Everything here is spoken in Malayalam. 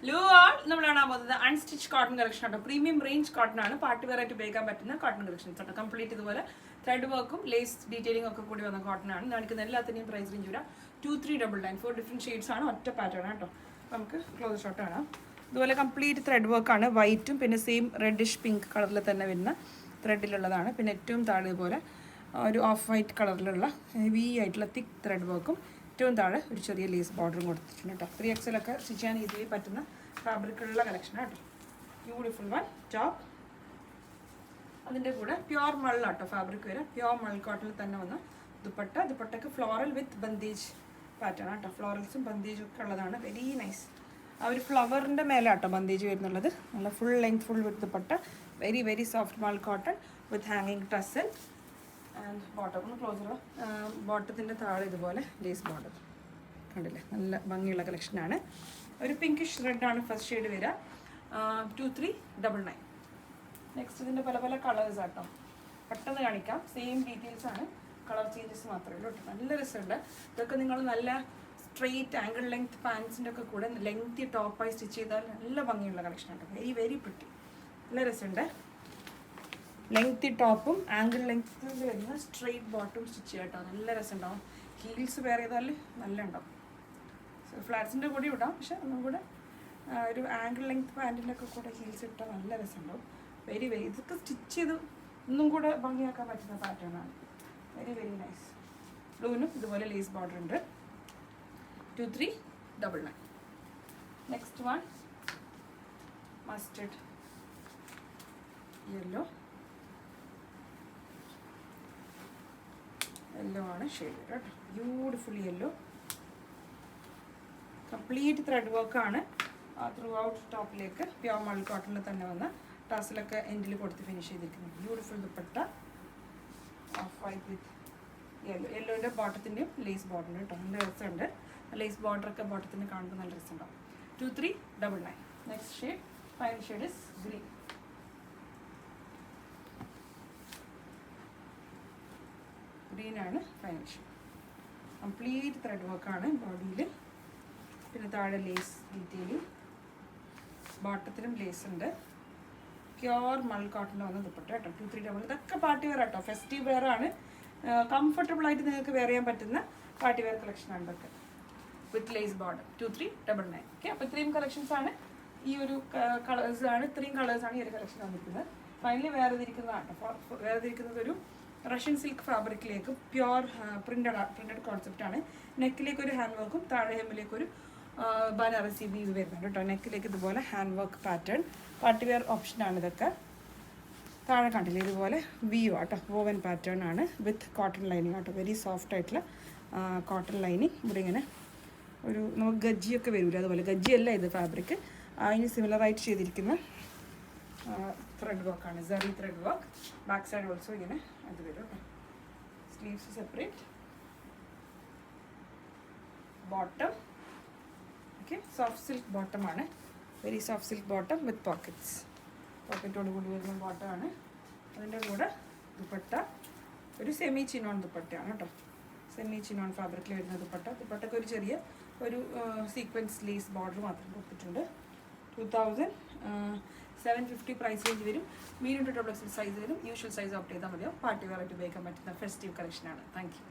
Luar, the unstitched cotton collection. Premium range cotton ആണ് പാർട്ടി വെയർ ആയിട്ട് ഉപയോഗിക്കാൻ പറ്റുന്ന കോട്ടൺ കളക്ഷൻസ് ആണ്. കംപ്ലീറ്റ് ഇതുപോലെ ത്രെഡ് വർക്കും ലേസ് ഡീറ്റെയിലിംഗ് ഒക്കെ കൂടി വന്ന കോട്ടൺ ആണ്. കാണിക്കുന്ന എല്ലാത്തിന്റെയും പ്രൈസ് റേഞ്ച് വരാം 2399 ഫോർ ഡിഫറെന്റ് ഷെയ്ഡ്സ് ആണ്. ഒറ്റ പാറ്റേൺ ആണ് കേട്ടോ. നമുക്ക് ക്ലോസ് ഷോട്ട് കാണാം. ഇതുപോലെ കംപ്ലീറ്റ് ത്രെഡ് വർക്ക് ആണ്. വൈറ്റും പിന്നെ സെയിം റെഡിഷ് പിങ്ക് കളറിൽ തന്നെ വരുന്ന ത്രെഡിലുള്ളതാണ്. പിന്നെ ഏറ്റവും താഴെ ഇതുപോലെ ഒരു ഓഫ് വൈറ്റ് കളറിലുള്ള ഹെവി ആയിട്ടുള്ള തിക്ക് ത്രെഡ് വർക്കും ഏറ്റവും താഴെ ഒരു ചെറിയ ലേസ് ബോർഡറും കൊടുത്തിട്ടുണ്ട് കേട്ടോ. 3XL ഒക്കെ സ്റ്റിച്ച് ചെയ്യാൻ ഈസിലി പറ്റുന്ന ഫാബ്രിക്കുള്ള കളക്ഷനാണ് കേട്ടോ. Beautiful one top. അതിൻ്റെ കൂടെ പ്യോർ മള്ളാട്ടോ ഫാബ്രിക് വരെ. പ്യോർ മൾ കോട്ടണിൽ തന്നെ വന്ന ദുപ്പട്ട. ദുപ്പട്ടയ്ക്ക് ഫ്ലോറൽ വിത്ത് ബന്ദേജ് പാറ്റേൺ ആട്ടോ. ഫ്ലോറൽസും ബന്ദേജും ഒക്കെ ഉള്ളതാണ്. Very nice. ആ ഒരു ഫ്ലവറിൻ്റെ മേലാട്ടോ ബന്ദേജ് വരുന്നുള്ളത്. നല്ല full length full with dupatta. Very very soft മൾ കോട്ടൺ വിത്ത് ഹാങ്ങിങ് ടസൽ ആൻഡ് ബോട്ടം. ഒന്ന് ക്ലോസർ. ബോട്ടത്തിൻ്റെ താഴെ ഇതുപോലെ ലേസ് ബോർഡർ കണ്ടില്ലേ, നല്ല ഭംഗിയുള്ള കളക്ഷനാണ്. ഒരു പിങ്കിഷ് റെഡാണ് ഫസ്റ്റ് ഷെയ്ഡ് വരിക. 2399. നെക്സ്റ്റ് ഇതിൻ്റെ പല പല കളേഴ്സ് ആട്ടോ. പെട്ടെന്ന് കാണിക്കാം. സെയിം ഡീറ്റെയിൽസ് ആണ്, കളർ ചേഞ്ചസ് മാത്രമേ ഉള്ളൂ കേട്ടോ. നല്ല രസമുണ്ട്. ഇതൊക്കെ നിങ്ങൾ നല്ല സ്ട്രെയിറ്റ് ആംഗിൾ ലെങ്ത് പാൻസിൻ്റെ ഒക്കെ കൂടെ ലെങ്തി ടോപ്പായി സ്റ്റിച്ച് ചെയ്താൽ നല്ല ഭംഗിയുള്ള കളക്ഷനാണ്. Very very pretty. നല്ല രസമുണ്ട്. ലെങ്തി ടോപ്പും ആംഗിൾ ലെങ്ത്തിൽ വരുന്ന സ്ട്രെയിറ്റ് ബോട്ടും സ്റ്റിച്ച് ചെയ്യാം കേട്ടോ. നല്ല രസമുണ്ടാവും. ഹീൽസ് വെയർ ചെയ്താൽ നല്ല ഉണ്ടാവും. ഫ്ലാറ്റ്സിൻ്റെ കൂടെ ഇടാം, പക്ഷെ ഒന്നും കൂടെ ഒരു ആംഗിൾ ലെങ്ത് പാൻറ്റിൻ്റെ ഒക്കെ കൂടെ ഹീൽസ് ഇട്ടാൽ നല്ല രസമുണ്ടാവും. വെരി വെരി ഇതൊക്കെ സ്റ്റിച്ച് ചെയ്ത് ഒന്നും കൂടെ ഭംഗിയാക്കാൻ പറ്റുന്ന പാറ്റേൺ ആണ്. Very very nice. ബ്ലൂവിനും ഇതുപോലെ ലേസ് ബോർഡർ ഉണ്ട്. 2399. Next one mustard yellow. Yellow ആണ് ഷെയ്ഡ് കേട്ടോ. Beautiful yellow. കംപ്ലീറ്റ് ത്രെഡ് വർക്കാണ് ത്രൂ ഔട്ട് ടോപ്പിലേക്ക്. പ്യോർ മൾ കോട്ടണിൽ തന്നെ വന്ന ടാസിലൊക്കെ എൻഡിൽ കൊടുത്ത് ഫിനിഷ് ചെയ്തിരിക്കുന്നത്. Beautiful dupatta off white with yellow. യെല്ലോൻ്റെ ബോട്ടത്തിൻ്റെയും ലേസ് ബോർഡറുണ്ട് കേട്ടോ. നല്ല രസമുണ്ട്. ലേസ് ബോർഡറൊക്കെ ബോട്ടത്തിന് കാണുമ്പോൾ നല്ല രസമുണ്ടാവും. 2399. Next shade final shade is green. ഗ്രീനാണ് ഫൈനൽ ഷെയ്ഡ്. കംപ്ലീറ്റ് ത്രെഡ് വർക്കാണ് ബോഡിയിൽ. പിന്നെ താഴെ ലേസ് ഡീറ്റെയിലിംഗ്. ബോട്ടത്തിലും ലേസ് ഉണ്ട്. പ്യോർ മൾ കോട്ടണിൽ വന്ന ദുപ്പട്ട കേട്ടോ. 2399. ഇതൊക്കെ പാർട്ടി വെയർ കേട്ടോ. ഫെസ്റ്റീവ് വെയർ ആണ്. കംഫർട്ടബിൾ ആയിട്ട് നിങ്ങൾക്ക് വെയർ ചെയ്യാൻ പറ്റുന്ന പാർട്ടി വെയർ കളക്ഷനാണ് ഇതൊക്കെ. വിത്ത് ലേസ് ബോർഡർ. 2399. ഓക്കെ, അപ്പോൾ ഇത്രയും കളക്ഷൻസ് ആണ്. ഈ ഒരു കളേഴ്സാണ്, ഇത്രയും കളേഴ്സാണ് ഈ ഒരു കളക്ഷൻ വന്നിരിക്കുന്നത്. ഫൈനലി വേർതിരിക്കുന്നതാണ് കേട്ടോ. വേർതിരിക്കുന്നത് ഒരു റഷ്യൻ സിൽക്ക് ഫാബ്രിക്കിലേക്ക് പ്യോർ പ്രിന്റഡ് കോൺസെപ്റ്റ് ആണ്. നെക്കിലേക്ക് ഒരു ഹാൻഡ് വർക്കും താഴെ ഹെമ്മിലേക്ക് ഒരു ബനാറസി വീവ് വരുന്നുണ്ട് കേട്ടോ. നെക്കിലേക്ക് ഇതുപോലെ hand work pattern. Party wear ഓപ്ഷനാണ് ഇതൊക്കെ. താഴെ കണ്ടില്ലേ ഇതുപോലെ വീവ് ആട്ടോ. വോവൻ പാറ്റേൺ ആണ് വിത്ത് കോട്ടൺ ലൈനിങ് ആട്ടോ. വെരി സോഫ്റ്റ് ആയിട്ടുള്ള കോട്ടൺ ലൈനിങ്. ഇവിടെ ഇങ്ങനെ ഒരു നമുക്ക് ഗജ്ജിയൊക്കെ വരില്ല, അതുപോലെ ഗജ്ജിയല്ല ഇത് ഫാബ്രിക്. അതിന് സിമിലറായിട്ട് ചെയ്തിരിക്കുന്ന ത്രെഡ് വർക്കാണ്. Zari thread work. Back side also ഇങ്ങനെ അത് വരും കേട്ടോ. Sleeves separate. Bottom okay, soft silk bottom ആണ്. Very soft silk bottom with pockets. പോക്കറ്റോട് കൂടി വരുന്ന ബോട്ടമാണ്. അതിൻ്റെ കൂടെ ദുപ്പട്ട ഒരു സെമി ചിനോൺ ദുപ്പട്ടയാണ് കേട്ടോ. സെമി ചിനോൺ ഫാബ്രിക്കിൽ വരുന്ന ദുപ്പട്ട. ദുപ്പട്ടയ്ക്ക് ഒരു ചെറിയ ഒരു സീക്വൻസ് ലേസ് ബോർഡർ മാത്രം കൊടുത്തിട്ടുണ്ട്. 2750 പ്രൈസ് റേഞ്ച് വരും. Medium to double XL size വരും. യൂഷ്വൽ സൈസ് ഓപ്റ്റ് ചെയ്താൽ മതിയോ. പാർട്ടി വെയർ ആയിട്ട് ഉപയോഗിക്കാൻ പറ്റുന്ന ഫെസ്റ്റീവ് കളക്ഷനാണ്. Thank U.